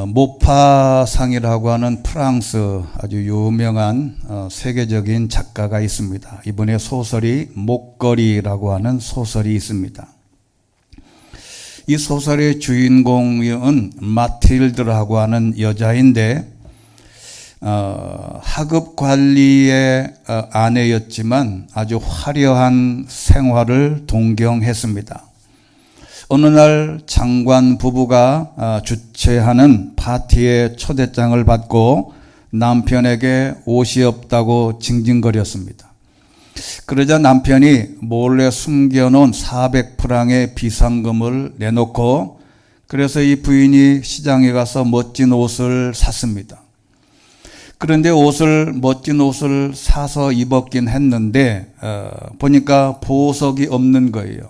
모파상이라고 하는 프랑스 아주 유명한 세계적인 작가가 있습니다. 이번에 소설이 목걸이라고 하는 소설이 있습니다. 이 소설의 주인공은 마틸드라고 하는 여자인데 하급 관리의 아내였지만 아주 화려한 생활을 동경했습니다. 어느 날 장관 부부가 주최하는 파티에 초대장을 받고 남편에게 옷이 없다고 징징거렸습니다. 그러자 남편이 몰래 숨겨놓은 400프랑의 비상금을 내놓고 그래서 이 부인이 시장에 가서 멋진 옷을 샀습니다. 그런데 멋진 옷을 사서 입었긴 했는데 보니까 보석이 없는 거예요.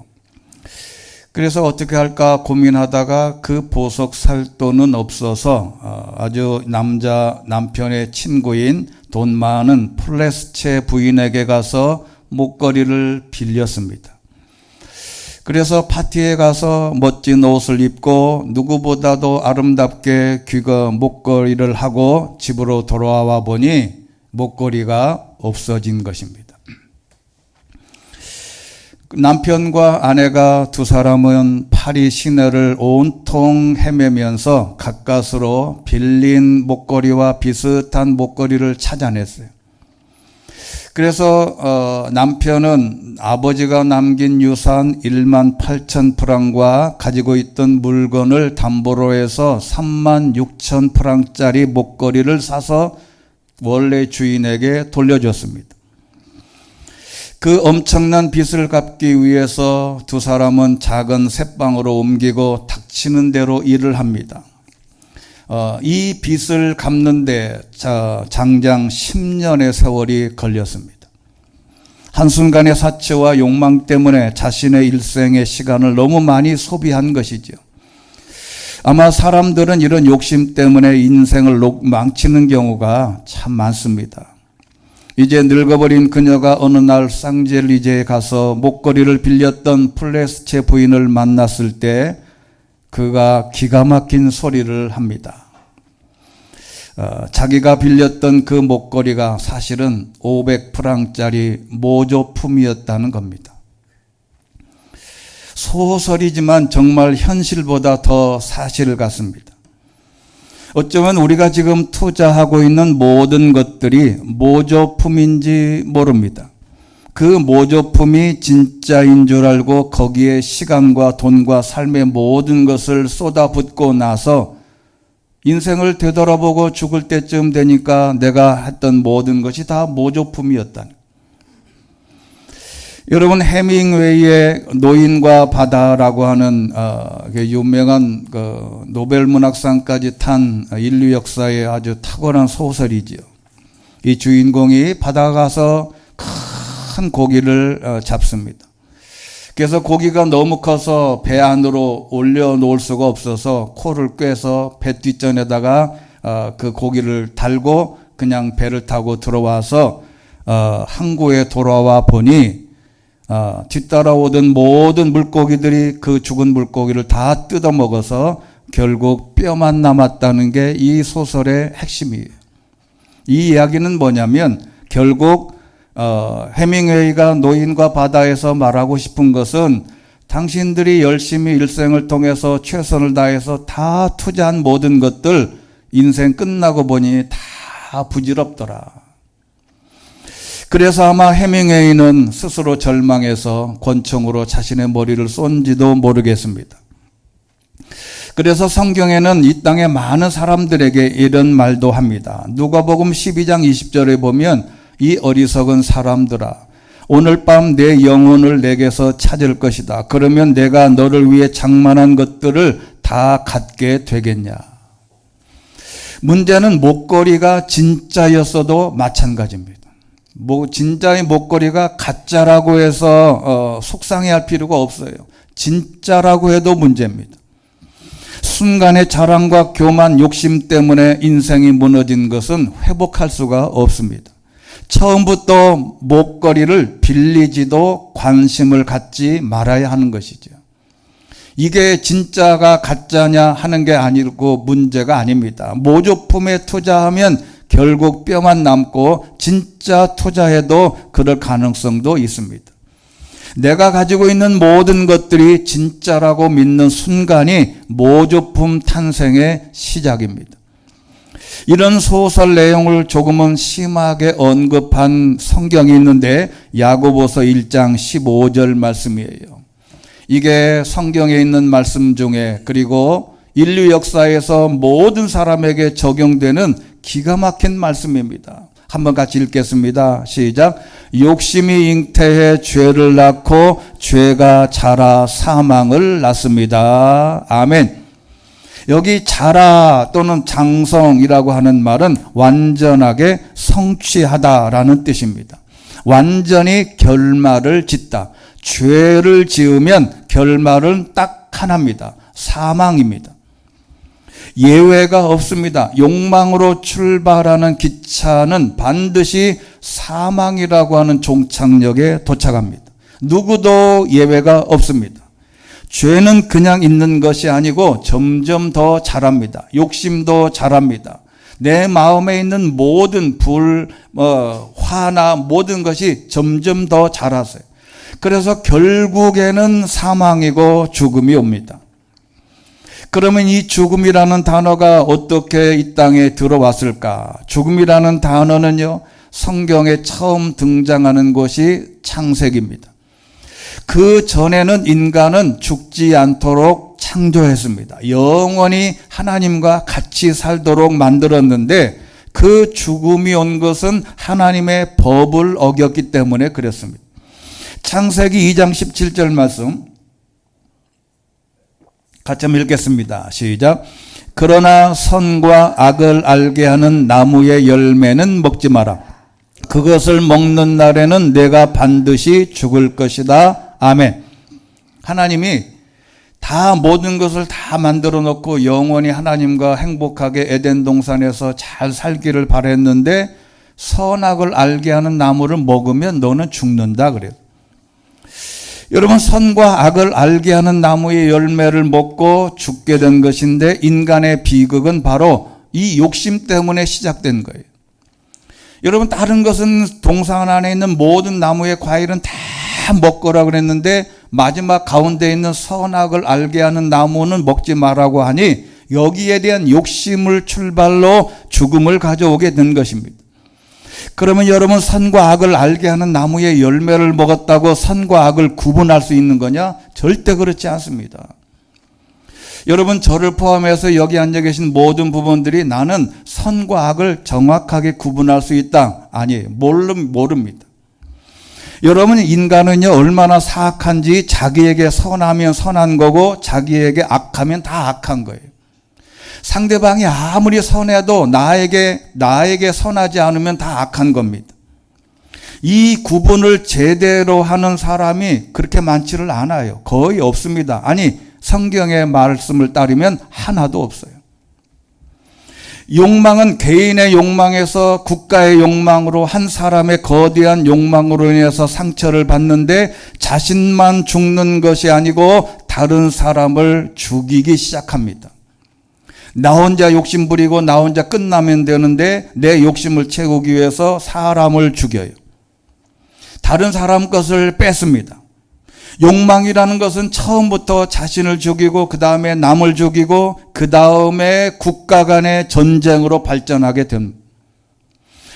그래서 어떻게 할까 고민하다가 그 보석 살 돈은 없어서 아주 남편의 친구인 돈 많은 플레스체 부인에게 가서 목걸이를 빌렸습니다. 그래서 파티에 가서 멋진 옷을 입고 누구보다도 아름답게 귀거 목걸이를 하고 집으로 돌아와 보니 목걸이가 없어진 것입니다. 남편과 아내가 두 사람은 파리 시내를 온통 헤매면서 가까스로 빌린 목걸이와 비슷한 목걸이를 찾아냈어요. 그래서 남편은 아버지가 남긴 유산 18,000프랑과 가지고 있던 물건을 담보로 해서 36,000프랑짜리 목걸이를 사서 원래 주인에게 돌려줬습니다. 그 엄청난 빚을 갚기 위해서 두 사람은 작은 새방으로 옮기고 닥치는 대로 일을 합니다. 이 빚을 갚는데 장장 10년의 세월이 걸렸습니다. 한순간의 사치와 욕망 때문에 자신의 일생의 시간을 너무 많이 소비한 것이죠. 아마 사람들은 이런 욕심 때문에 인생을 망치는 경우가 참 많습니다. 이제 늙어버린 그녀가 어느 날 쌍젤리제에 가서 목걸이를 빌렸던 플레스체 부인을 만났을 때 그가 기가 막힌 소리를 합니다. 자기가 빌렸던 그 목걸이가 사실은 500프랑짜리 모조품이었다는 겁니다. 소설이지만 정말 현실보다 더 사실 같습니다. 어쩌면 우리가 지금 투자하고 있는 모든 것들이 모조품인지 모릅니다. 그 모조품이 진짜인 줄 알고 거기에 시간과 돈과 삶의 모든 것을 쏟아붓고 나서 인생을 되돌아보고 죽을 때쯤 되니까 내가 했던 모든 것이 다 모조품이었다는. 여러분 해밍웨이의 노인과 바다라고 하는 유명한 노벨 문학상까지 탄 인류 역사의 아주 탁월한 소설이지요. 이 주인공이 바다 가서 큰 고기를 잡습니다. 그래서 고기가 너무 커서 배 안으로 올려놓을 수가 없어서 코를 꿰서 배 뒷전에다가 그 고기를 달고 그냥 배를 타고 들어와서 항구에 돌아와 보니 뒤따라오던 모든 물고기들이 그 죽은 물고기를 다 뜯어먹어서 결국 뼈만 남았다는 게 이 소설의 핵심이에요. 이 이야기는 뭐냐면 결국 해밍웨이가 노인과 바다에서 말하고 싶은 것은 당신들이 열심히 일생을 통해서 최선을 다해서 다 투자한 모든 것들 인생 끝나고 보니 다 부질없더라. 그래서 아마 해밍웨이는 스스로 절망해서 권총으로 자신의 머리를 쏜지도 모르겠습니다. 그래서 성경에는 이 땅의 많은 사람들에게 이런 말도 합니다. 누가복음 12장 20절에 보면 이 어리석은 사람들아 오늘 밤 내 영혼을 내게서 찾을 것이다. 그러면 내가 너를 위해 장만한 것들을 다 갖게 되겠냐. 문제는 목걸이가 진짜였어도 마찬가지입니다. 진짜의 목걸이가 가짜라고 해서 속상해할 필요가 없어요. 진짜라고 해도 문제입니다. 순간의 자랑과 교만, 욕심 때문에 인생이 무너진 것은 회복할 수가 없습니다. 처음부터 목걸이를 빌리지도 관심을 갖지 말아야 하는 것이죠. 이게 진짜가 가짜냐 하는 게 아니고 문제가 아닙니다. 모조품에 투자하면 결국 뼈만 남고 진짜 투자해도 그럴 가능성도 있습니다. 내가 가지고 있는 모든 것들이 진짜라고 믿는 순간이 모조품 탄생의 시작입니다. 이런 소설 내용을 조금은 심하게 언급한 성경이 있는데 야고보서 1장 15절 말씀이에요. 이게 성경에 있는 말씀 중에 그리고 인류 역사에서 모든 사람에게 적용되는 기가 막힌 말씀입니다. 한번 같이 읽겠습니다. 시작. 욕심이 잉태해 죄를 낳고 죄가 자라 사망을 낳습니다. 아멘. 여기 자라 또는 장성이라고 하는 말은 완전하게 성취하다라는 뜻입니다. 완전히 결말을 짓다. 죄를 지으면 결말은 딱 하나입니다. 사망입니다. 예외가 없습니다. 욕망으로 출발하는 기차는 반드시 사망이라고 하는 종착역에 도착합니다. 누구도 예외가 없습니다. 죄는 그냥 있는 것이 아니고 점점 더 자랍니다. 욕심도 자랍니다. 내 마음에 있는 모든 화나 모든 것이 점점 더 자라서요. 그래서 결국에는 사망이고 죽음이 옵니다. 그러면 이 죽음이라는 단어가 어떻게 이 땅에 들어왔을까? 죽음이라는 단어는요, 성경에 처음 등장하는 곳이 창세기입니다. 그 전에는 인간은 죽지 않도록 창조했습니다. 영원히 하나님과 같이 살도록 만들었는데 그 죽음이 온 것은 하나님의 법을 어겼기 때문에 그랬습니다. 창세기 2장 17절 말씀 같이 한번 읽겠습니다. 시작. 그러나 선과 악을 알게 하는 나무의 열매는 먹지 마라. 그것을 먹는 날에는 내가 반드시 죽을 것이다. 아멘. 하나님이 다 모든 것을 다 만들어 놓고 영원히 하나님과 행복하게 에덴 동산에서 잘 살기를 바랬는데 선악을 알게 하는 나무를 먹으면 너는 죽는다 그래요. 여러분, 선과 악을 알게 하는 나무의 열매를 먹고 죽게 된 것인데 인간의 비극은 바로 이 욕심 때문에 시작된 거예요. 여러분, 다른 것은 동산 안에 있는 모든 나무의 과일은 다 먹거라 그랬는데 마지막 가운데 있는 선악을 알게 하는 나무는 먹지 말라고 하니 여기에 대한 욕심을 출발로 죽음을 가져오게 된 것입니다. 그러면 여러분, 선과 악을 알게 하는 나무의 열매를 먹었다고 선과 악을 구분할 수 있는 거냐? 절대 그렇지 않습니다. 여러분, 저를 포함해서 여기 앉아 계신 모든 부분들이 나는 선과 악을 정확하게 구분할 수 있다. 아니에요. 모릅니다. 여러분, 인간은요, 얼마나 사악한지 자기에게 선하면 선한 거고 자기에게 악하면 다 악한 거예요. 상대방이 아무리 선해도 나에게 선하지 않으면 다 악한 겁니다. 이 구분을 제대로 하는 사람이 그렇게 많지를 않아요. 거의 없습니다. 아니, 성경의 말씀을 따르면 하나도 없어요. 욕망은 개인의 욕망에서 국가의 욕망으로 한 사람의 거대한 욕망으로 인해서 상처를 받는데 자신만 죽는 것이 아니고 다른 사람을 죽이기 시작합니다. 나 혼자 욕심 부리고 나 혼자 끝나면 되는데 내 욕심을 채우기 위해서 사람을 죽여요. 다른 사람 것을 뺏습니다. 욕망이라는 것은 처음부터 자신을 죽이고 그 다음에 남을 죽이고 그 다음에 국가 간의 전쟁으로 발전하게 됩니다.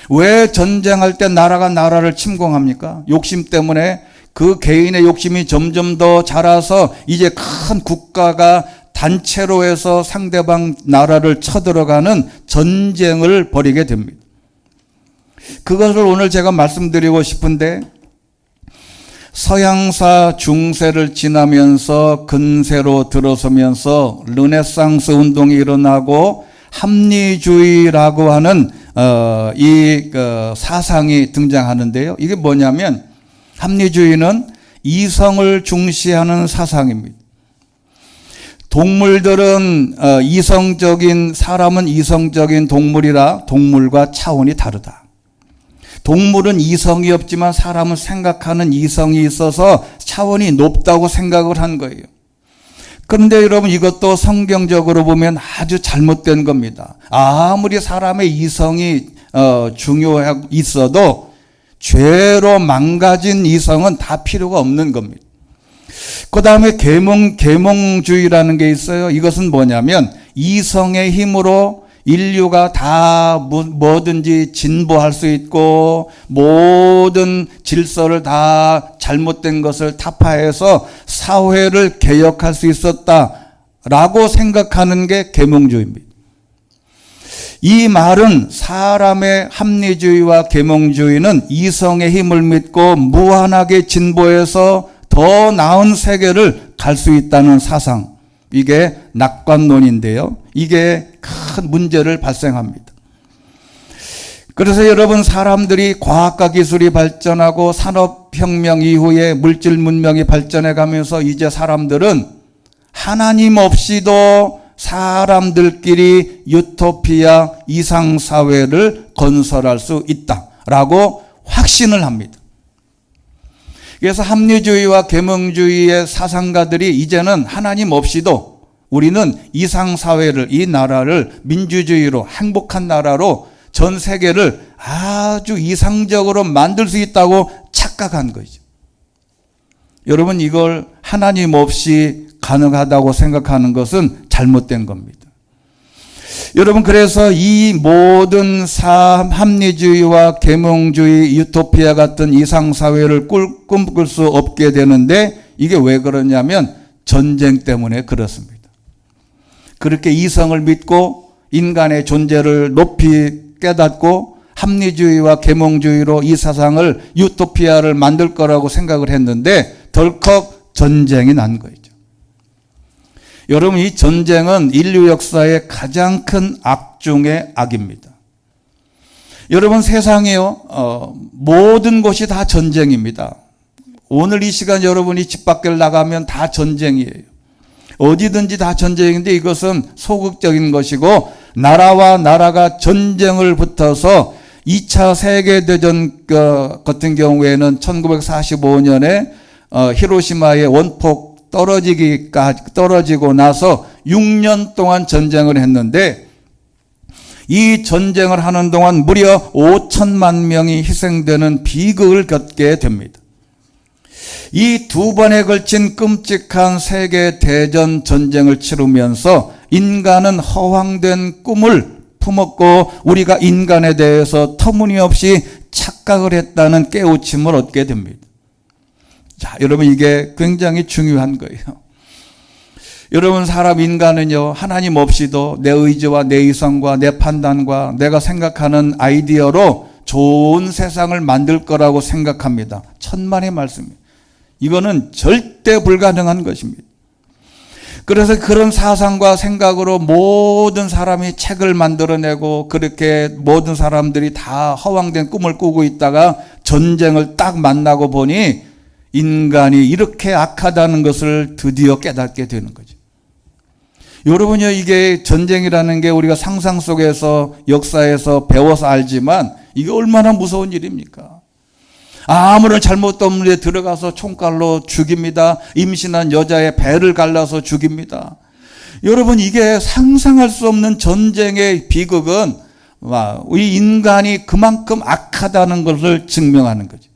왜 전쟁할 때 나라가 나라를 침공합니까? 욕심 때문에 그 개인의 욕심이 점점 더 자라서 이제 큰 국가가 단체로 해서 상대방 나라를 쳐들어가는 전쟁을 벌이게 됩니다. 그것을 오늘 제가 말씀드리고 싶은데 서양사 중세를 지나면서 근세로 들어서면서 르네상스 운동이 일어나고 합리주의라고 하는 사상이 등장하는데요. 이게 뭐냐면 합리주의는 이성을 중시하는 사상입니다. 동물들은 사람은 이성적인 동물이라 동물과 차원이 다르다. 동물은 이성이 없지만 사람은 생각하는 이성이 있어서 차원이 높다고 생각을 한 거예요. 그런데 여러분 이것도 성경적으로 보면 아주 잘못된 겁니다. 아무리 사람의 이성이 중요하고 있어도 죄로 망가진 이성은 다 필요가 없는 겁니다. 그 다음에 계몽주의라는 게 있어요. 이것은 뭐냐면 이성의 힘으로 인류가 다 뭐든지 진보할 수 있고 모든 질서를 다 잘못된 것을 타파해서 사회를 개혁할 수 있었다라고 생각하는 게 계몽주의입니다. 이 말은 사람의 합리주의와 계몽주의는 이성의 힘을 믿고 무한하게 진보해서 더 나은 세계를 갈 수 있다는 사상, 이게 낙관론인데요. 이게 큰 문제를 발생합니다. 그래서 여러분 사람들이 과학과 기술이 발전하고 산업혁명 이후에 물질 문명이 발전해 가면서 이제 사람들은 하나님 없이도 사람들끼리 유토피아 이상사회를 건설할 수 있다라고 확신을 합니다. 그래서 합리주의와 계몽주의의 사상가들이 이제는 하나님 없이도 우리는 이상사회를, 이 나라를 민주주의로 행복한 나라로 전 세계를 아주 이상적으로 만들 수 있다고 착각한 거죠. 여러분 이걸 하나님 없이 가능하다고 생각하는 것은 잘못된 겁니다. 여러분 그래서 이 모든 합리주의와 계몽주의, 유토피아 같은 이상사회를 꿈꿀 수 없게 되는데 이게 왜 그러냐면 전쟁 때문에 그렇습니다. 그렇게 이성을 믿고 인간의 존재를 높이 깨닫고 합리주의와 계몽주의로 이 사상을 유토피아를 만들 거라고 생각을 했는데 덜컥 전쟁이 난 거죠. 여러분 이 전쟁은 인류 역사의 가장 큰 악 중의 악입니다. 여러분 세상에요 모든 곳이 다 전쟁입니다. 오늘 이 시간 여러분이 집 밖을 나가면 다 전쟁이에요. 어디든지 다 전쟁인데 이것은 소극적인 것이고 나라와 나라가 전쟁을 붙어서 2차 세계대전 같은 경우에는 1945년에 히로시마의 원폭 떨어지고 나서 6년 동안 전쟁을 했는데 이 전쟁을 하는 동안 무려 5천만 명이 희생되는 비극을 겪게 됩니다. 이 두 번에 걸친 끔찍한 세계대전 전쟁을 치르면서 인간은 허황된 꿈을 품었고 우리가 인간에 대해서 터무니없이 착각을 했다는 깨우침을 얻게 됩니다. 자, 여러분 이게 굉장히 중요한 거예요. 여러분 인간은요 하나님 없이도 내 의지와 내 이성과 내 판단과 내가 생각하는 아이디어로 좋은 세상을 만들 거라고 생각합니다. 천만의 말씀입니다. 이거는 절대 불가능한 것입니다. 그래서 그런 사상과 생각으로 모든 사람이 책을 만들어내고 그렇게 모든 사람들이 다 허황된 꿈을 꾸고 있다가 전쟁을 딱 만나고 보니 인간이 이렇게 악하다는 것을 드디어 깨닫게 되는 거죠. 여러분요 이게 전쟁이라는 게 우리가 상상 속에서 역사에서 배워서 알지만 이게 얼마나 무서운 일입니까? 아무런 잘못도 없는 데 들어가서 총칼로 죽입니다. 임신한 여자의 배를 갈라서 죽입니다. 여러분 이게 상상할 수 없는 전쟁의 비극은 우리 인간이 그만큼 악하다는 것을 증명하는 거죠.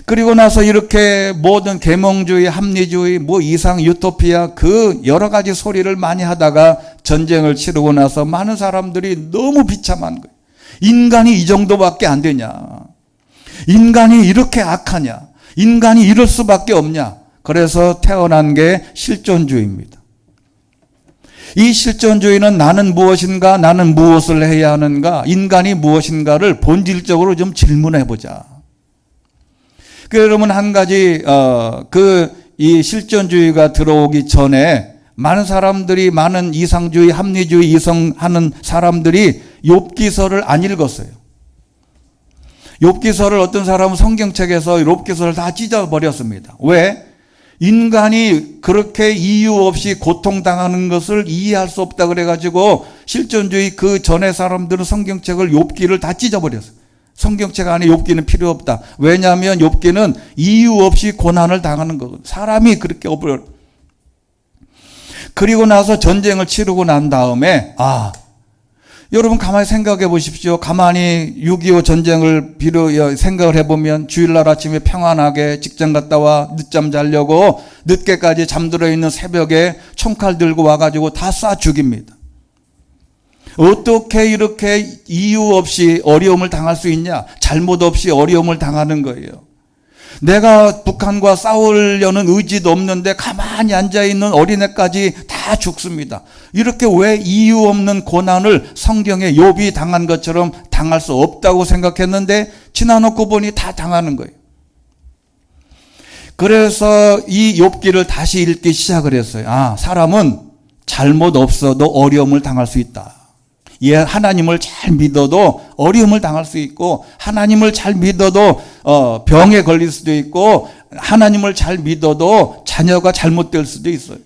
그리고 나서 이렇게 모든 계몽주의, 합리주의, 이상 유토피아 그 여러 가지 소리를 많이 하다가 전쟁을 치르고 나서 많은 사람들이 너무 비참한 거예요. 인간이 이 정도밖에 안 되냐? 인간이 이렇게 악하냐? 인간이 이럴 수밖에 없냐? 그래서 태어난 게 실존주의입니다. 이 실존주의는 나는 무엇인가? 나는 무엇을 해야 하는가? 인간이 무엇인가를 본질적으로 좀 질문해 보자. 여러분 한 가지 이 실존주의가 들어오기 전에 많은 이상주의, 합리주의, 이성하는 사람들이 욥기서를 안 읽었어요. 욥기서를 어떤 사람은 성경책에서 욥기서를 다 찢어버렸습니다. 왜? 인간이 그렇게 이유 없이 고통당하는 것을 이해할 수 없다 그래가지고 실존주의 그 전에 사람들은 성경책을 욥기를 다 찢어버렸어요. 성경책 안에 욥기는 필요 없다. 왜냐하면 욥기는 이유 없이 고난을 당하는 거거든요. 사람이 그렇게 그리고 나서 전쟁을 치르고 난 다음에 여러분 가만히 생각해 보십시오. 가만히 6.25 전쟁을 생각을 해보면 주일날 아침에 평안하게 직장 갔다 와 늦잠 자려고 늦게까지 잠들어 있는 새벽에 총칼 들고 와가지고 다 쏴 죽입니다. 어떻게 이렇게 이유 없이 어려움을 당할 수 있냐? 잘못 없이 어려움을 당하는 거예요. 내가 북한과 싸우려는 의지도 없는데 가만히 앉아있는 어린애까지 다 죽습니다. 이렇게 왜 이유 없는 고난을 성경에 욥이 당한 것처럼 당할 수 없다고 생각했는데 지나놓고 보니 다 당하는 거예요. 그래서 이 욥기를 다시 읽기 시작을 했어요. 사람은 잘못 없어도 어려움을 당할 수 있다. 하나님을 잘 믿어도 어려움을 당할 수 있고, 하나님을 잘 믿어도 병에 걸릴 수도 있고, 하나님을 잘 믿어도 자녀가 잘못될 수도 있어요.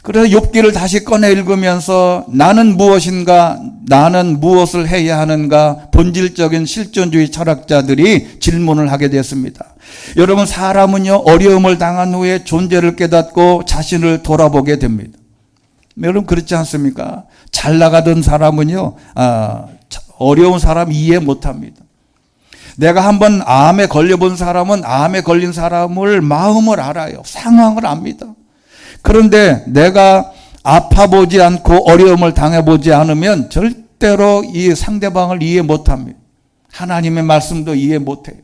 그래서 욥기를 다시 꺼내 읽으면서 나는 무엇인가, 나는 무엇을 해야 하는가, 본질적인 실존주의 철학자들이 질문을 하게 됐습니다. 여러분, 사람은요 어려움을 당한 후에 존재를 깨닫고 자신을 돌아보게 됩니다. 여러분 그렇지 않습니까? 잘 나가던 사람은요 어려운 사람 이해 못합니다. 내가 한번 암에 걸려본 사람은 암에 걸린 사람을 마음을 알아요. 상황을 압니다. 그런데 내가 아파보지 않고 어려움을 당해보지 않으면 절대로 이 상대방을 이해 못합니다. 하나님의 말씀도 이해 못해요.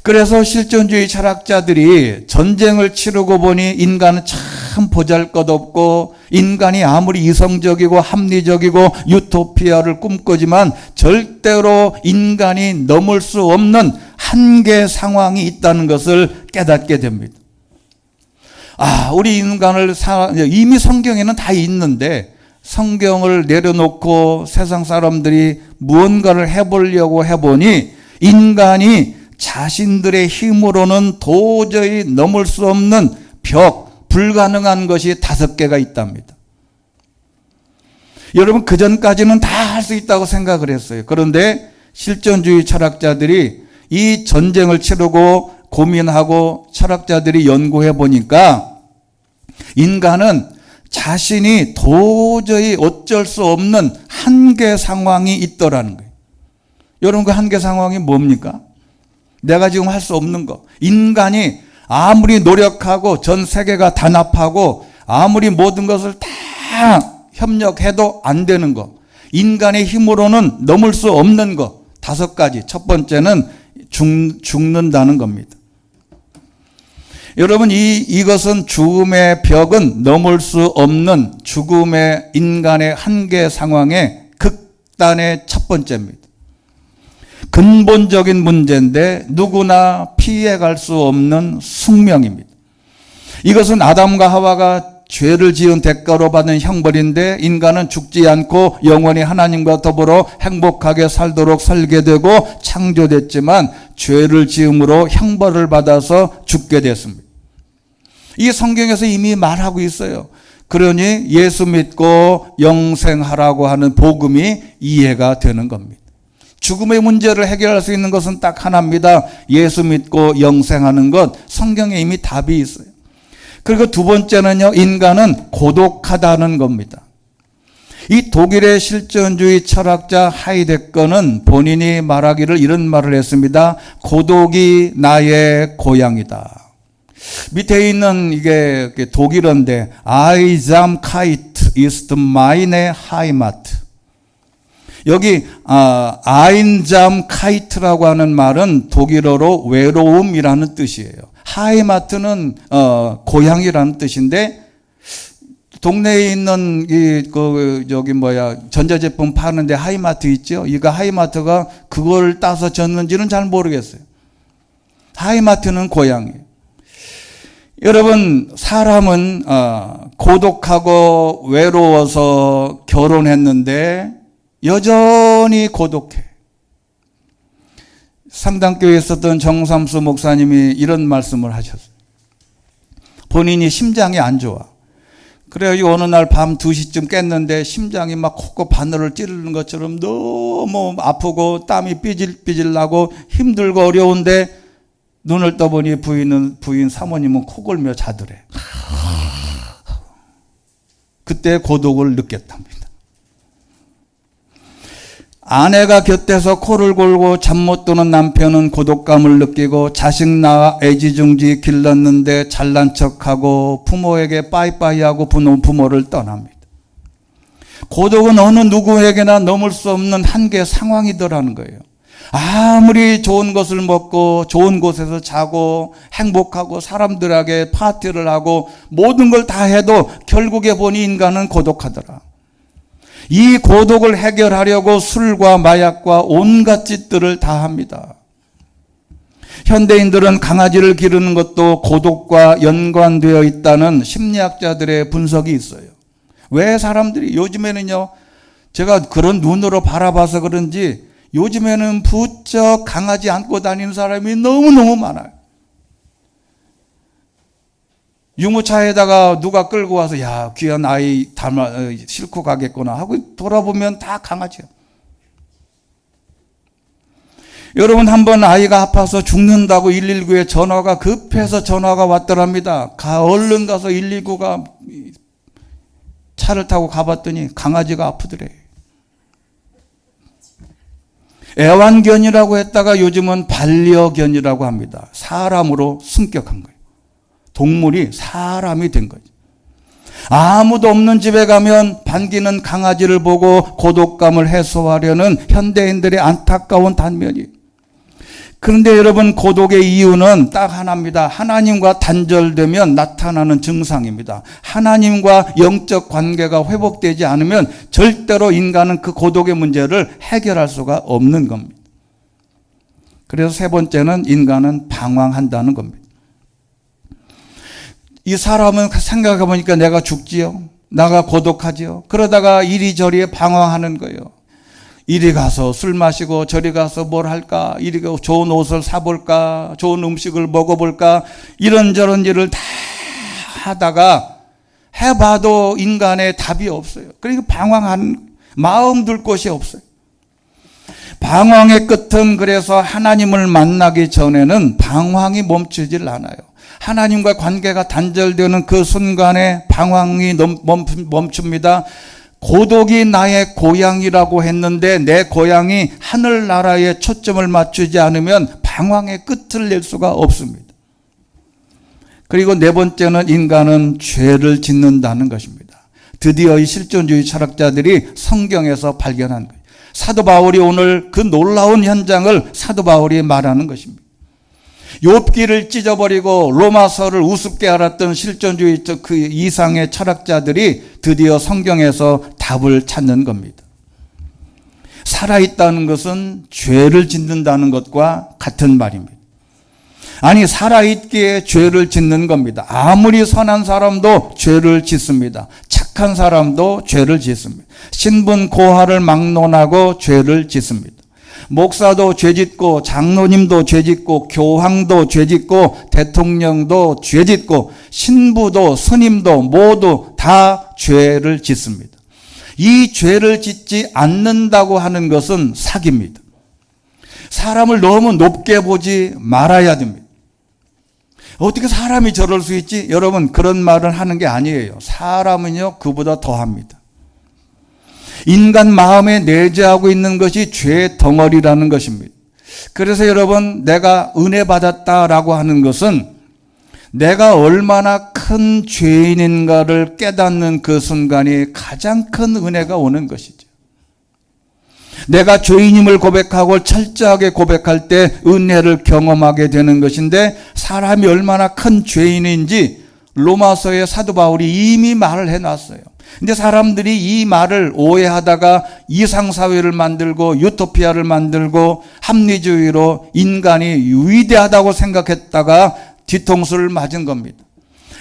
그래서 실존주의 철학자들이 전쟁을 치르고 보니 인간은 참 보잘것없고, 인간이 아무리 이성적이고 합리적이고 유토피아를 꿈꾸지만 절대로 인간이 넘을 수 없는 한계 상황이 있다는 것을 깨닫게 됩니다. 우리 인간을 이미 성경에는 다 있는데 성경을 내려놓고 세상 사람들이 무언가를 해보려고 해보니 인간이 자신들의 힘으로는 도저히 넘을 수 없는 벽, 불가능한 것이 5개가 있답니다. 여러분 그전까지는 다 할 수 있다고 생각을 했어요. 그런데 실존주의 철학자들이 이 전쟁을 치르고 고민하고 철학자들이 연구해 보니까 인간은 자신이 도저히 어쩔 수 없는 한계 상황이 있더라는 거예요. 여러분 그 한계 상황이 뭡니까? 내가 지금 할 수 없는 거. 인간이 아무리 노력하고 전 세계가 단합하고 아무리 모든 것을 다 협력해도 안 되는 거. 인간의 힘으로는 넘을 수 없는 거. 5가지. 첫 번째는 죽는다는 겁니다. 여러분 이것은 죽음의 벽은 넘을 수 없는 죽음의 인간의 한계 상황의 극단의 첫 번째입니다. 근본적인 문제인데 누구나 피해갈 수 없는 숙명입니다. 이것은 아담과 하와가 죄를 지은 대가로 받은 형벌인데 인간은 죽지 않고 영원히 하나님과 더불어 행복하게 살도록 설계되고 창조됐지만 죄를 지음으로 형벌을 받아서 죽게 됐습니다. 이 성경에서 이미 말하고 있어요. 그러니 예수 믿고 영생하라고 하는 복음이 이해가 되는 겁니다. 죽음의 문제를 해결할 수 있는 것은 딱 하나입니다. 예수 믿고 영생하는 것. 성경에 이미 답이 있어요. 그리고 두 번째는요, 인간은 고독하다는 겁니다. 이 독일의 실존주의 철학자 하이데거는 본인이 말하기를 이런 말을 했습니다. 고독이 나의 고향이다. 밑에 있는 이게 독일어인데 Einsamkeit ist meine Heimat. 여기 Einsamkeit라고 하는 말은 독일어로 외로움이라는 뜻이에요. 하이마트는 고향이라는 뜻인데 동네에 있는 전자제품 파는데 하이마트 있죠. 이거 하이마트가 그걸 따서 졌는지는 잘 모르겠어요. 하이마트는 고향이에요. 여러분 사람은 고독하고 외로워서 결혼했는데 여전히 고독해. 상당교회에 있었던 정삼수 목사님이 이런 말씀을 하셨어요. 본인이 심장이 안 좋아. 그래가지고 어느 날 밤 2시쯤 깼는데 심장이 막 콕콕 바늘을 찌르는 것처럼 너무 아프고 땀이 삐질삐질 나고 힘들고 어려운데 눈을 떠보니 부인 사모님은 코 골며 자더래. 그때 고독을 느꼈답니다. 아내가 곁에서 코를 골고 잠 못 드는 남편은 고독감을 느끼고 자식 낳아 애지중지 길렀는데 잘난 척하고 부모에게 빠이빠이하고 부모를 떠납니다. 고독은 어느 누구에게나 넘을 수 없는 한계 상황이더라는 거예요. 아무리 좋은 것을 먹고 좋은 곳에서 자고 행복하고 사람들에게 파티를 하고 모든 걸 다 해도 결국에 보니 인간은 고독하더라. 이 고독을 해결하려고 술과 마약과 온갖 짓들을 다 합니다. 현대인들은 강아지를 기르는 것도 고독과 연관되어 있다는 심리학자들의 분석이 있어요. 왜 사람들이 요즘에는요, 제가 그런 눈으로 바라봐서 그런지 요즘에는 부쩍 강아지 안고 다니는 사람이 너무너무 많아요. 유모차에다가 누가 끌고 와서 야, 귀한 아이 싣고 가겠구나 하고 돌아보면 다 강아지야. 여러분, 한번 아이가 아파서 죽는다고 119에 전화가 급해서 전화가 왔더랍니다. 얼른 가서 119가 차를 타고 가봤더니 강아지가 아프더래. 애완견이라고 했다가 요즘은 반려견이라고 합니다. 사람으로 승격한 거예요. 동물이 사람이 된 거죠. 아무도 없는 집에 가면 반기는 강아지를 보고 고독감을 해소하려는 현대인들의 안타까운 단면이. 그런데 여러분, 고독의 이유는 딱 하나입니다. 하나님과 단절되면 나타나는 증상입니다. 하나님과 영적 관계가 회복되지 않으면 절대로 인간은 그 고독의 문제를 해결할 수가 없는 겁니다. 그래서 세 번째는 인간은 방황한다는 겁니다. 이 사람은 생각해 보니까 내가 죽지요. 나가 고독하지요. 그러다가 이리저리 방황하는 거예요. 이리 가서 술 마시고 저리 가서 뭘 할까? 이리 가서 좋은 옷을 사볼까? 좋은 음식을 먹어볼까? 이런저런 일을 다 하다가 해봐도 인간의 답이 없어요. 그러니까 방황한 마음 둘 곳이 없어요. 방황의 끝은 그래서 하나님을 만나기 전에는 방황이 멈추질 않아요. 하나님과 관계가 단절되는 그 순간에 방황이 멈춥니다. 고독이 나의 고향이라고 했는데 내 고향이 하늘나라에 초점을 맞추지 않으면 방황의 끝을 낼 수가 없습니다. 그리고 네 번째는 인간은 죄를 짓는다는 것입니다. 드디어 이 실존주의 철학자들이 성경에서 발견한 거예요. 사도 바울이 오늘 그 놀라운 현장을 사도 바울이 말하는 것입니다. 욥기를 찢어버리고 로마서를 우습게 알았던 실존주의 그 이상의 철학자들이 드디어 성경에서 답을 찾는 겁니다. 살아있다는 것은 죄를 짓는다는 것과 같은 말입니다. 아니, 살아있기에 죄를 짓는 겁니다. 아무리 선한 사람도 죄를 짓습니다. 착한 사람도 죄를 짓습니다. 신분 고하를 막론하고 죄를 짓습니다. 목사도 죄짓고 장로님도 죄짓고 교황도 죄짓고 대통령도 죄짓고 신부도 스님도 모두 다 죄를 짓습니다. 이 죄를 짓지 않는다고 하는 것은 사기입니다. 사람을 너무 높게 보지 말아야 됩니다. 어떻게 사람이 저럴 수 있지? 여러분, 그런 말을 하는 게 아니에요. 사람은요, 그보다 더합니다. 인간 마음에 내재하고 있는 것이 죄 덩어리라는 것입니다. 그래서 여러분, 내가 은혜 받았다라고 하는 것은 내가 얼마나 큰 죄인인가를 깨닫는 그 순간이 가장 큰 은혜가 오는 것이죠. 내가 죄인임을 고백하고 철저하게 고백할 때 은혜를 경험하게 되는 것인데, 사람이 얼마나 큰 죄인인지 로마서의 사도 바울이 이미 말을 해놨어요. 근데 사람들이 이 말을 오해하다가 이상사회를 만들고 유토피아를 만들고 합리주의로 인간이 위대하다고 생각했다가 뒤통수를 맞은 겁니다.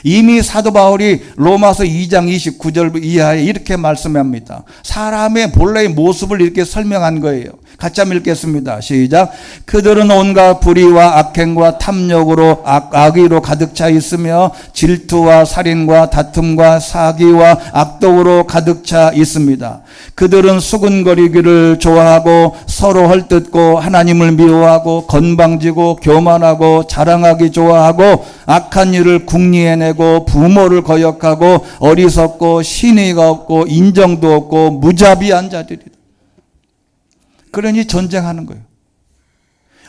이미 사도 바울이 로마서 2장 29절 이하에 이렇게 말씀합니다. 사람의 본래의 모습을 이렇게 설명한 거예요. 같이 한번 읽겠습니다. 시작. 그들은 온갖 불의와 악행과 탐욕으로 악의로 가득 차 있으며 질투와 살인과 다툼과 사기와 악독으로 가득 차 있습니다. 그들은 수군거리기를 좋아하고 서로 헐뜯고 하나님을 미워하고 건방지고 교만하고 자랑하기 좋아하고 악한 일을 궁리해내고 내고 부모를 거역하고 어리석고 신의가 없고 인정도 없고 무자비한 자들이다. 그러니 전쟁하는 거예요.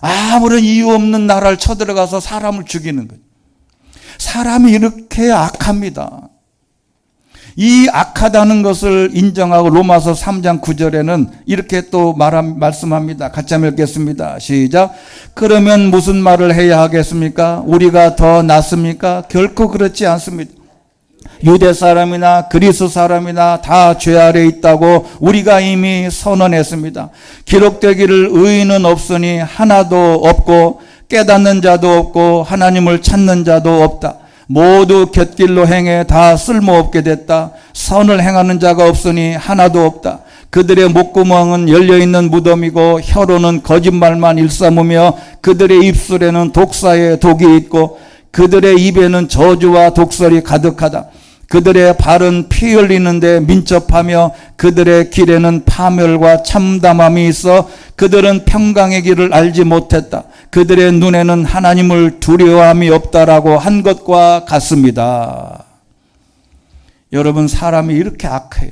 아무런 이유 없는 나라를 쳐들어가서 사람을 죽이는 거예요. 사람이 이렇게 악합니다. 이 악하다는 것을 인정하고 로마서 3장 9절에는 이렇게 또 말씀합니다. 같이 한번 읽겠습니다. 시작. 그러면 무슨 말을 해야 하겠습니까? 우리가 더 낫습니까? 결코 그렇지 않습니다. 유대 사람이나 그리스 사람이나 다 죄 아래 있다고 우리가 이미 선언했습니다. 기록되기를 의인은 없으니 하나도 없고 깨닫는 자도 없고 하나님을 찾는 자도 없다. 모두 곁길로 행해 다 쓸모없게 됐다. 선을 행하는 자가 없으니 하나도 없다. 그들의 목구멍은 열려있는 무덤이고 혀로는 거짓말만 일삼으며 그들의 입술에는 독사의 독이 있고 그들의 입에는 저주와 독설이 가득하다. 그들의 발은 피 흘리는데 민첩하며 그들의 길에는 파멸과 참담함이 있어 그들은 평강의 길을 알지 못했다. 그들의 눈에는 하나님을 두려워함이 없다라고 한 것과 같습니다. 여러분, 사람이 이렇게 악해요.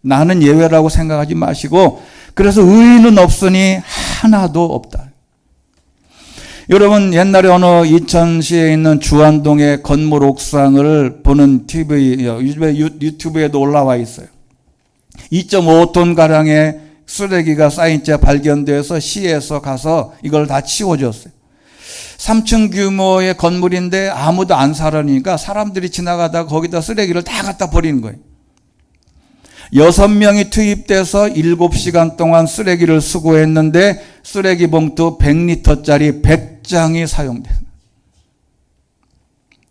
나는 예외라고 생각하지 마시고, 그래서 의인은 없으니 하나도 없다. 여러분, 옛날에 어느 이천시에 있는 주안동의 건물 옥상을 보는 유튜브에도 올라와 있어요. 2.5톤 가량의 쓰레기가 쌓인 채 발견돼서 시에서 가서 이걸 다 치워줬어요. 3층 규모의 건물인데 아무도 안 살으니까 사람들이 지나가다가 거기다 쓰레기를 다 갖다 버리는 거예요. 6명이 투입돼서 7시간 동안 쓰레기를 수거했는데 쓰레기 봉투 100리터짜리 100장이 사용돼요.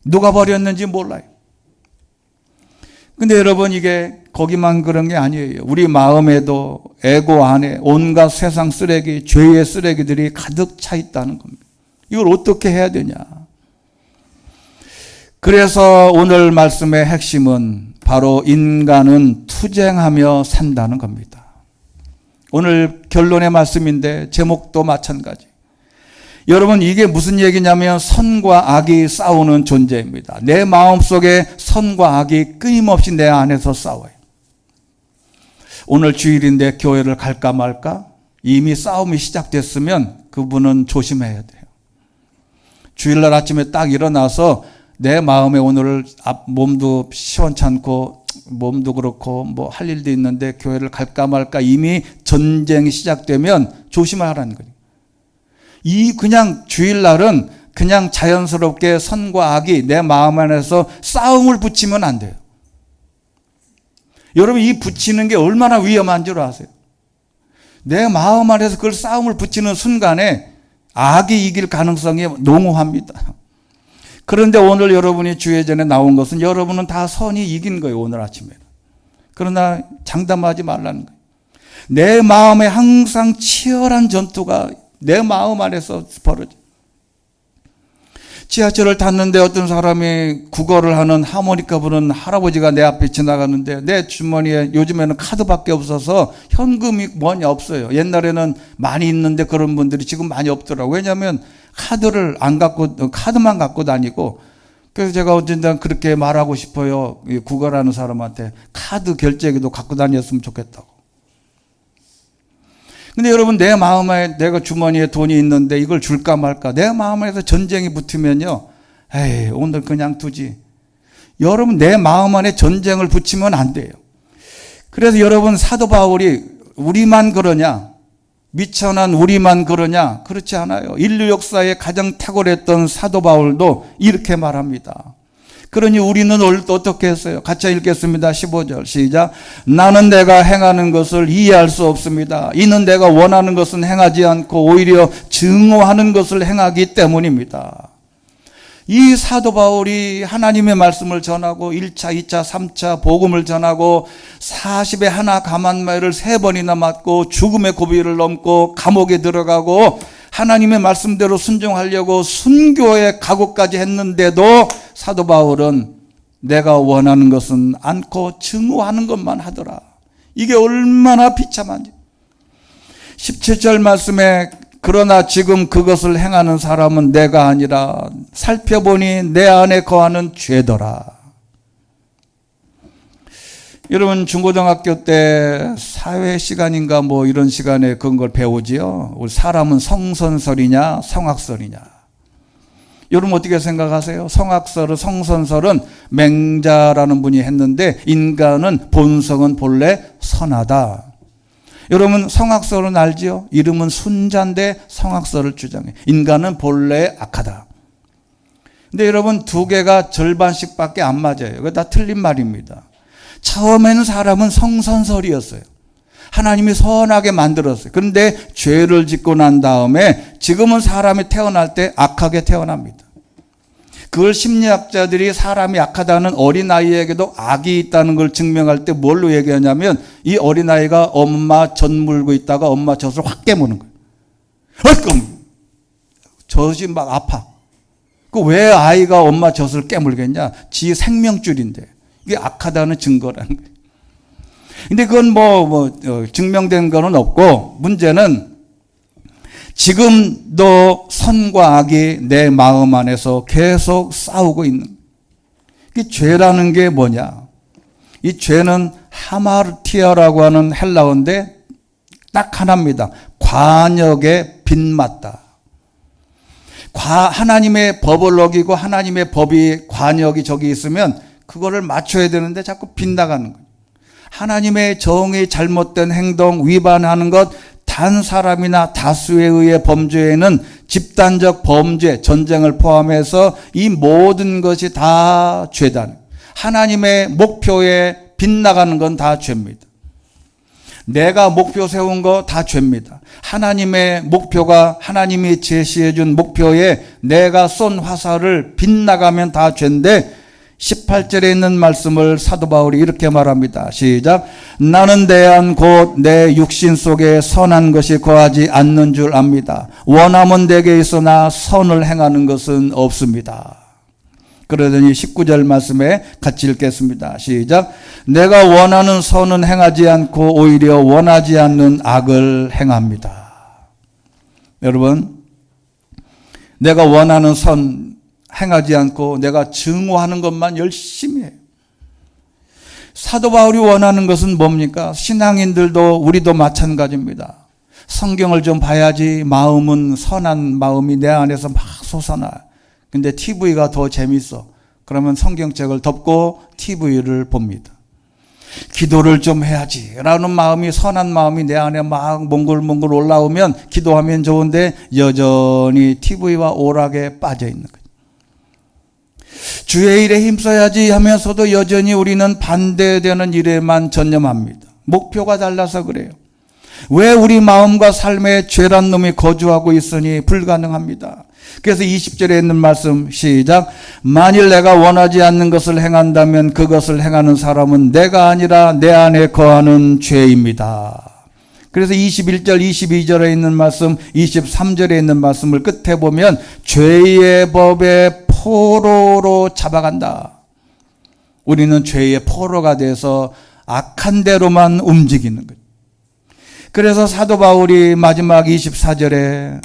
누가 버렸는지 몰라요. 근데 여러분, 이게 거기만 그런 게 아니에요. 우리 마음에도 에고 안에 온갖 세상 쓰레기, 죄의 쓰레기들이 가득 차 있다는 겁니다. 이걸 어떻게 해야 되냐. 그래서 오늘 말씀의 핵심은 바로 인간은 투쟁하며 산다는 겁니다. 오늘 결론의 말씀인데 제목도 마찬가지. 여러분, 이게 무슨 얘기냐면 선과 악이 싸우는 존재입니다. 내 마음속에 선과 악이 끊임없이 내 안에서 싸워요. 오늘 주일인데 교회를 갈까 말까? 이미 싸움이 시작됐으면 그분은 조심해야 돼요. 주일날 아침에 딱 일어나서 내 마음에 오늘 몸도 시원찮고 몸도 그렇고 뭐 할 일도 있는데 교회를 갈까 말까 이미 전쟁이 시작되면 조심하라는 거예요. 그냥 주일날은 그냥 자연스럽게 선과 악이 내 마음 안에서 싸움을 붙이면 안 돼요. 여러분, 이 붙이는 게 얼마나 위험한 줄 아세요? 내 마음 안에서 그걸 싸움을 붙이는 순간에 악이 이길 가능성이 농후합니다. 그런데 오늘 여러분이 주예전에 나온 것은 여러분은 다 선이 이긴 거예요, 오늘 아침에. 그러나 장담하지 말라는 거예요. 내 마음에 항상 치열한 전투가 내 마음 안에서 벌어져. 지하철을 탔는데 어떤 사람이 국어를 하는 하모니카 부는 할아버지가 내 앞에 지나가는데 내 주머니에 요즘에는 카드밖에 없어서 현금이 뭐냐 없어요. 옛날에는 많이 있는데 그런 분들이 지금 많이 없더라고요. 왜냐하면 카드만 갖고 다니고. 그래서 제가 언젠가 그렇게 말하고 싶어요. 국어라는 사람한테 카드 결제기도 갖고 다녔으면 좋겠다고. 근데 여러분, 내 마음에 내가 주머니에 돈이 있는데 이걸 줄까 말까, 내 마음에서 전쟁이 붙으면요, 에이, 오늘 그냥 두지. 여러분, 내 마음 안에 전쟁을 붙이면 안 돼요. 그래서 여러분, 사도 바울이 우리만 그러냐, 미천한 우리만 그러냐, 그렇지 않아요. 인류 역사에 가장 탁월했던 사도 바울도 이렇게 말합니다. 그러니 우리는 어떻게 했어요? 같이 읽겠습니다. 15절 시작. 나는 내가 행하는 것을 이해할 수 없습니다. 이는 내가 원하는 것은 행하지 않고 오히려 증오하는 것을 행하기 때문입니다. 이 사도 바울이 하나님의 말씀을 전하고 1차, 2차, 3차 복음을 전하고 40에 하나 가만매를 3번이나 맞고 죽음의 고비를 넘고 감옥에 들어가고 하나님의 말씀대로 순종하려고 순교의 각오까지 했는데도 사도 바울은 내가 원하는 것은 않고 증오하는 것만 하더라. 이게 얼마나 비참한지. 17절 말씀에 그러나 지금 그것을 행하는 사람은 내가 아니라 살펴보니 내 안에 거하는 죄더라. 여러분 중고등학교 때 사회 시간인가 뭐 이런 시간에 그런 걸 배우지요. 우리 사람은 성선설이냐 성악설이냐. 여러분 어떻게 생각하세요? 성선설은 맹자라는 분이 했는데 인간은 본성은 본래 선하다. 여러분 성악설은 알지요? 이름은 순자인데 성악설을 주장해. 인간은 본래 악하다. 근데 여러분 두 개가 절반씩밖에 안 맞아요. 이거 다 틀린 말입니다. 처음에는 사람은 성선설이었어요. 하나님이 선하게 만들었어요. 그런데 죄를 짓고 난 다음에 지금은 사람이 태어날 때 악하게 태어납니다. 그걸 심리학자들이 사람이 악하다는 어린아이에게도 악이 있다는 걸 증명할 때 뭘로 얘기하냐면 이 어린아이가 엄마 젖 물고 있다가 엄마 젖을 확 깨무는 거예요. 얼끔! 젖이 막 아파. 그 왜 아이가 엄마 젖을 깨물겠냐? 지 생명줄인데. 이게 악하다는 증거라는 거예요. 근데 그건 증명된 거는 없고 문제는 지금도 선과 악이 내 마음 안에서 계속 싸우고 있는 거예요. 이 죄라는 게 뭐냐? 이 죄는 하마르티아라고 하는 헬라어인데 딱 하나입니다. 관역에 빗맞다. 하나님의 법을 어기고 하나님의 법이 관역이 저기 있으면 그거를 맞춰야 되는데 자꾸 빗나가는 거예요. 하나님의 정의 잘못된 행동 위반하는 것 단 사람이나 다수에 의해 범죄에는 집단적 범죄, 전쟁을 포함해서 이 모든 것이 다 죄다. 하나님의 목표에 빗나가는 건 다 죄입니다. 내가 목표 세운 거 다 죄입니다. 하나님의 목표가 하나님이 제시해 준 목표에 내가 쏜 화살을 빗나가면 다 죄인데 18절에 있는 말씀을 사도 바울이 이렇게 말합니다. 시작. 나는 대한 곧 내 육신 속에 선한 것이 거하지 않는 줄 압니다. 원함은 내게 있으나 선을 행하는 것은 없습니다. 그러더니 19절 말씀에 같이 읽겠습니다. 시작. 내가 원하는 선은 행하지 않고 오히려 원하지 않는 악을 행합니다. 여러분, 내가 원하는 선 행하지 않고 내가 증오하는 것만 열심히 해요. 사도 바울이 원하는 것은 뭡니까? 신앙인들도 우리도 마찬가지입니다. 성경을 좀 봐야지 마음은 선한 마음이 내 안에서 막 솟아나. 근데 TV가 더 재밌어. 그러면 성경책을 덮고 TV를 봅니다. 기도를 좀 해야지 라는 마음이 선한 마음이 내 안에 막 몽글몽글 올라오면 기도하면 좋은데 여전히 TV와 오락에 빠져 있는 거예요. 주의 일에 힘써야지 하면서도 여전히 우리는 반대되는 일에만 전념합니다. 목표가 달라서 그래요. 왜 우리 마음과 삶에 죄란 놈이 거주하고 있으니 불가능합니다. 그래서 20절에 있는 말씀 시작. 만일 내가 원하지 않는 것을 행한다면 그것을 행하는 사람은 내가 아니라 내 안에 거하는 죄입니다. 그래서 21절, 22절에 있는 말씀, 23절에 있는 말씀을 끝에 보면 죄의 법에 포로로 잡아간다. 우리는 죄의 포로가 돼서 악한 대로만 움직이는 거예요. 그래서 사도 바울이 마지막 24절에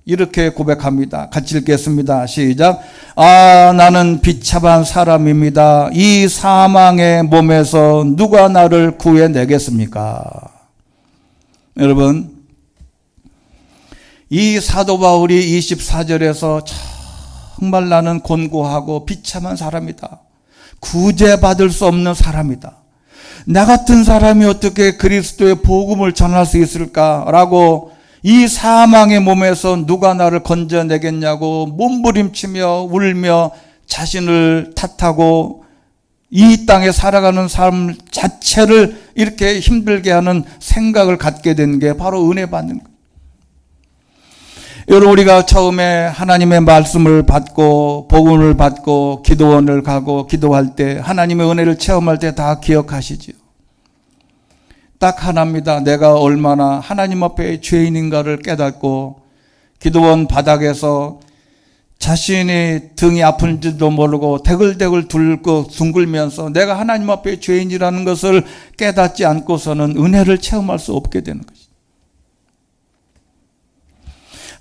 이렇게 고백합니다. 같이 읽겠습니다. 시작. 나는 비참한 사람입니다. 이 사망의 몸에서 누가 나를 구해내겠습니까? 여러분, 이 사도 바울이 24절에서 정말 나는 곤고하고 비참한 사람이다. 구제받을 수 없는 사람이다. 나 같은 사람이 어떻게 그리스도의 복음을 전할 수 있을까라고 이 사망의 몸에서 누가 나를 건져내겠냐고 몸부림치며 울며 자신을 탓하고 이 땅에 살아가는 삶 자체를 이렇게 힘들게 하는 생각을 갖게 된 게 바로 은혜 받는 거예요. 여러분, 우리가 처음에 하나님의 말씀을 받고 복음을 받고 기도원을 가고 기도할 때 하나님의 은혜를 체험할 때 다 기억하시죠. 딱 하나입니다. 내가 얼마나 하나님 앞에 죄인인가를 깨닫고 기도원 바닥에서 자신이 등이 아픈지도 모르고 대글대글 둥글면서 내가 하나님 앞에 죄인이라는 것을 깨닫지 않고서는 은혜를 체험할 수 없게 되는 것이죠.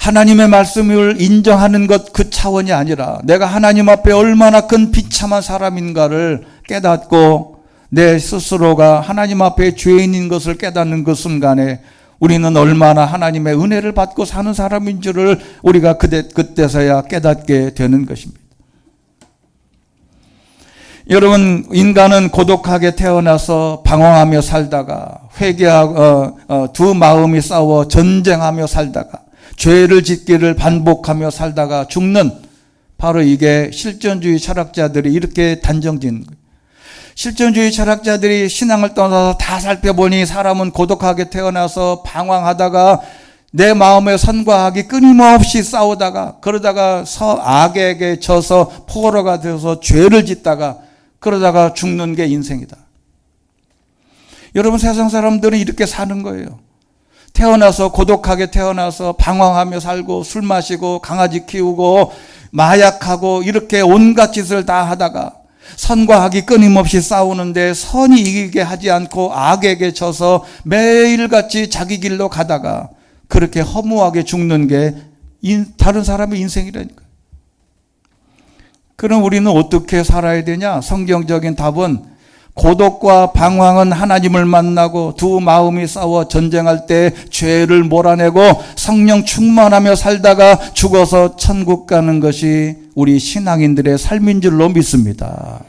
하나님의 말씀을 인정하는 것 그 차원이 아니라 내가 하나님 앞에 얼마나 큰 비참한 사람인가를 깨닫고 내 스스로가 하나님 앞에 죄인인 것을 깨닫는 그 순간에 우리는 얼마나 하나님의 은혜를 받고 사는 사람인 줄을 우리가 그때서야 깨닫게 되는 것입니다. 여러분, 인간은 고독하게 태어나서 방황하며 살다가 회개하고 두 마음이 싸워 전쟁하며 살다가 죄를 짓기를 반복하며 살다가 죽는, 바로 이게 실존주의 철학자들이 이렇게 단정짓는 거예요. 실존주의 철학자들이 신앙을 떠나서 다 살펴보니 사람은 고독하게 태어나서 방황하다가 내 마음의 선과 악이 끊임없이 싸우다가 그러다가 악에게 져서 포로가 되어서 죄를 짓다가 그러다가 죽는 게 인생이다. 여러분, 세상 사람들은 이렇게 사는 거예요. 태어나서 고독하게 태어나서 방황하며 살고 술 마시고 강아지 키우고 마약하고 이렇게 온갖 짓을 다 하다가 선과 악이 끊임없이 싸우는데 선이 이기게 하지 않고 악에게 져서 매일같이 자기 길로 가다가 그렇게 허무하게 죽는 게 다른 사람의 인생이라니까요. 그럼 우리는 어떻게 살아야 되냐? 성경적인 답은 고독과 방황은 하나님을 만나고 두 마음이 싸워 전쟁할 때 죄를 몰아내고 성령 충만하며 살다가 죽어서 천국 가는 것이 우리 신앙인들의 삶인 줄로 믿습니다.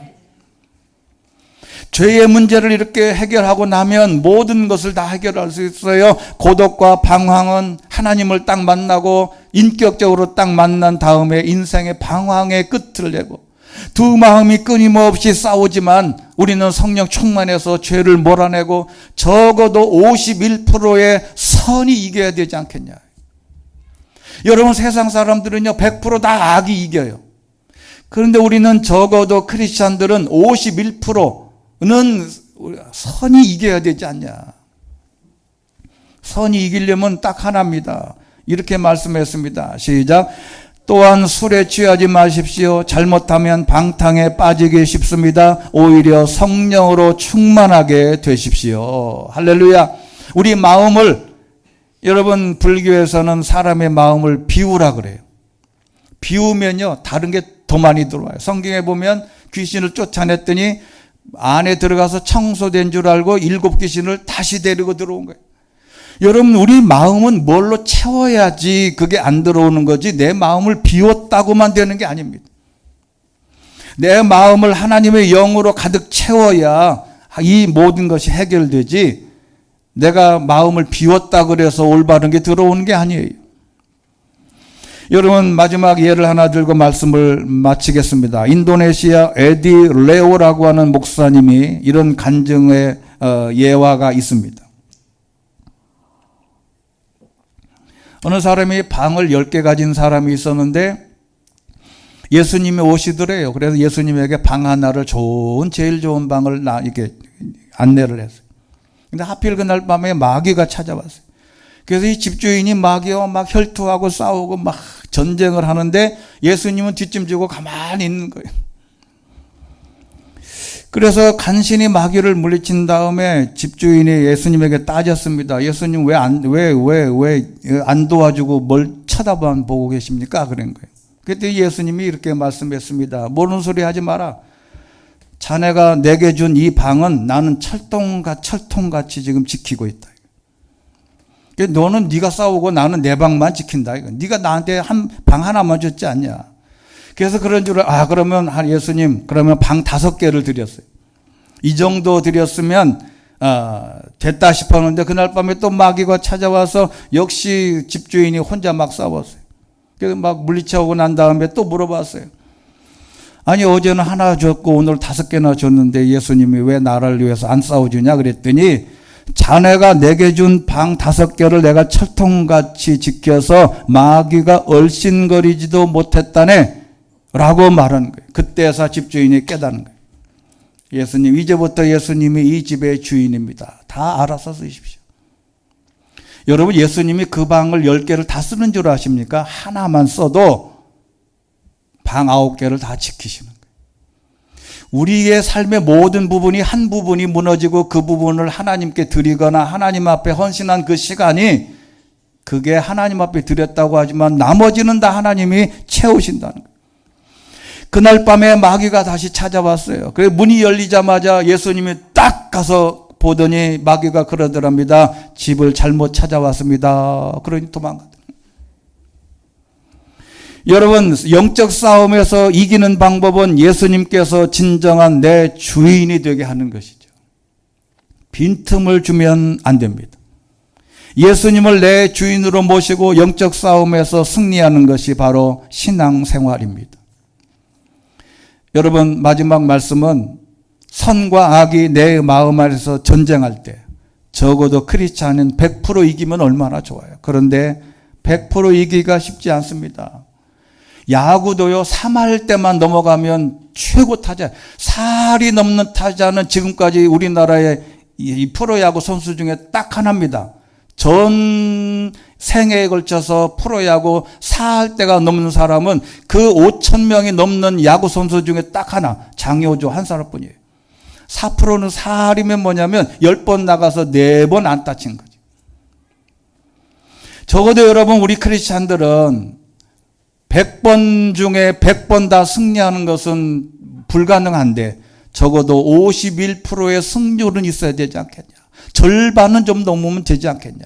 죄의 문제를 이렇게 해결하고 나면 모든 것을 다 해결할 수 있어요. 고독과 방황은 하나님을 딱 만나고 인격적으로 딱 만난 다음에 인생의 방황의 끝을 내고 두 마음이 끊임없이 싸우지만 우리는 성령 충만해서 죄를 몰아내고 적어도 51%의 선이 이겨야 되지 않겠냐. 여러분, 세상 사람들은요 100% 악이 이겨요. 그런데 우리는 적어도 크리스찬들은 51%는 선이 이겨야 되지 않냐. 선이 이기려면 딱 하나입니다. 이렇게 말씀했습니다. 시작. 또한 술에 취하지 마십시오. 잘못하면 방탕에 빠지기 쉽습니다. 오히려 성령으로 충만하게 되십시오. 할렐루야. 우리 마음을, 여러분, 불교에서는 사람의 마음을 비우라 그래요. 비우면요 다른 게 더 많이 들어와요. 성경에 보면 귀신을 쫓아냈더니 안에 들어가서 청소된 줄 알고 7 귀신을 다시 데리고 들어온 거예요. 여러분, 우리 마음은 뭘로 채워야지 그게 안 들어오는 거지 내 마음을 비웠다고만 되는 게 아닙니다. 내 마음을 하나님의 영으로 가득 채워야 이 모든 것이 해결되지 내가 마음을 비웠다 그래서 올바른 게 들어오는 게 아니에요. 여러분, 마지막 예를 하나 들고 말씀을 마치겠습니다. 인도네시아 에디 레오라고 하는 목사님이 이런 간증의 예화가 있습니다. 어느 사람이 방을 10개 가진 사람이 있었는데 예수님이 오시더래요. 그래서 예수님에게 방 하나를 제일 좋은 방을 이렇게 안내를 했어요. 근데 하필 그날 밤에 마귀가 찾아왔어요. 그래서 이 집주인이 마귀와 막 혈투하고 싸우고 막 전쟁을 하는데 예수님은 뒷짐지고 가만히 있는 거예요. 그래서 간신히 마귀를 물리친 다음에 집주인이 예수님에게 따졌습니다. 예수님 왜 안 도와주고 뭘 쳐다만 보고 계십니까? 그런 거예요. 그때 예수님이 이렇게 말씀했습니다. 모르는 소리 하지 마라. 자네가 내게 준 이 방은 나는 철통같이 지금 지키고 있다. 너는 네가 싸우고 나는 내 방만 지킨다. 네가 나한테 방 하나만 줬지 않냐. 그래서 그런 줄 그러면 예수님 그러면 방 5개를 드렸어요. 이 정도 드렸으면 됐다 싶었는데 그날 밤에 또 마귀가 찾아와서 역시 집주인이 혼자 막 싸웠어요. 그래서 막 물리쳐오고 난 다음에 또 물어봤어요. 아니 어제는 하나 줬고 오늘 5개나 줬는데 예수님이 왜 나를 위해서 안 싸워주냐 그랬더니 자네가 내게 준 방 5개를 내가 철통같이 지켜서 마귀가 얼씬거리지도 못했다네 라고 말하는 거예요. 그때서 집주인이 깨닫는 거예요. 예수님, 이제부터 예수님이 이 집의 주인입니다. 다 알아서 쓰십시오. 여러분, 예수님이 그 방을 10개를 다 쓰는 줄 아십니까? 하나만 써도 방 9개를 다 지키시는 거예요. 우리의 삶의 모든 부분이 한 부분이 무너지고 그 부분을 하나님께 드리거나 하나님 앞에 헌신한 그 시간이 그게 하나님 앞에 드렸다고 하지만 나머지는 다 하나님이 채우신다는 거예요. 그날 밤에 마귀가 다시 찾아왔어요. 그래서 문이 열리자마자 예수님이 딱 가서 보더니 마귀가 그러더랍니다. 집을 잘못 찾아왔습니다. 그러니 도망가더라. 여러분, 영적 싸움에서 이기는 방법은 예수님께서 진정한 내 주인이 되게 하는 것이죠. 빈틈을 주면 안 됩니다. 예수님을 내 주인으로 모시고 영적 싸움에서 승리하는 것이 바로 신앙생활입니다. 여러분, 마지막 말씀은 선과 악이 내 마음 안에서 전쟁할 때 적어도 크리스찬은 100% 이기면 얼마나 좋아요. 그런데 100% 이기기가 쉽지 않습니다. 야구도요, 3할 때만 넘어가면 최고 타자, 4할이 넘는 타자는 지금까지 우리나라의 이 프로야구 선수 중에 딱 하나입니다. 전 생애에 걸쳐서 프로야구 4할 때가 넘는 사람은 그 5,000명이 넘는 야구 선수 중에 딱 하나, 장효조 한 사람뿐이에요. 4%는 4할이면 뭐냐면 10번 나가서 4번 안타 친 거죠. 적어도 여러분, 우리 크리스찬들은 100번 중에 100번 다 승리하는 것은 불가능한데 적어도 51%의 승률은 있어야 되지 않겠냐. 절반은 좀 넘으면 되지 않겠냐.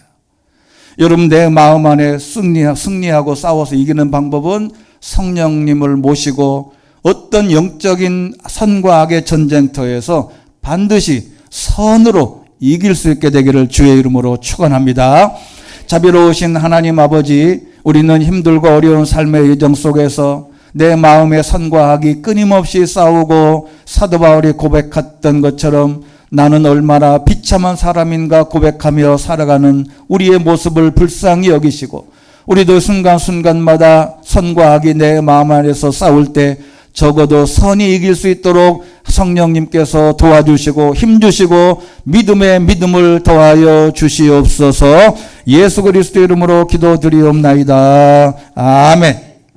여러분, 내 마음 안에 승리하고 싸워서 이기는 방법은 성령님을 모시고 어떤 영적인 선과 악의 전쟁터에서 반드시 선으로 이길 수 있게 되기를 주의 이름으로 축원합니다. 자비로우신 하나님 아버지, 우리는 힘들고 어려운 삶의 여정 속에서 내 마음의 선과 악이 끊임없이 싸우고 사도 바울이 고백했던 것처럼 나는 얼마나 비참한 사람인가 고백하며 살아가는 우리의 모습을 불쌍히 여기시고 우리도 순간순간마다 선과 악이 내 마음 안에서 싸울 때 적어도 선이 이길 수 있도록 성령님께서 도와주시고 힘주시고 믿음의 믿음을 더하여 주시옵소서. 예수 그리스도 이름으로 기도드리옵나이다. 아멘.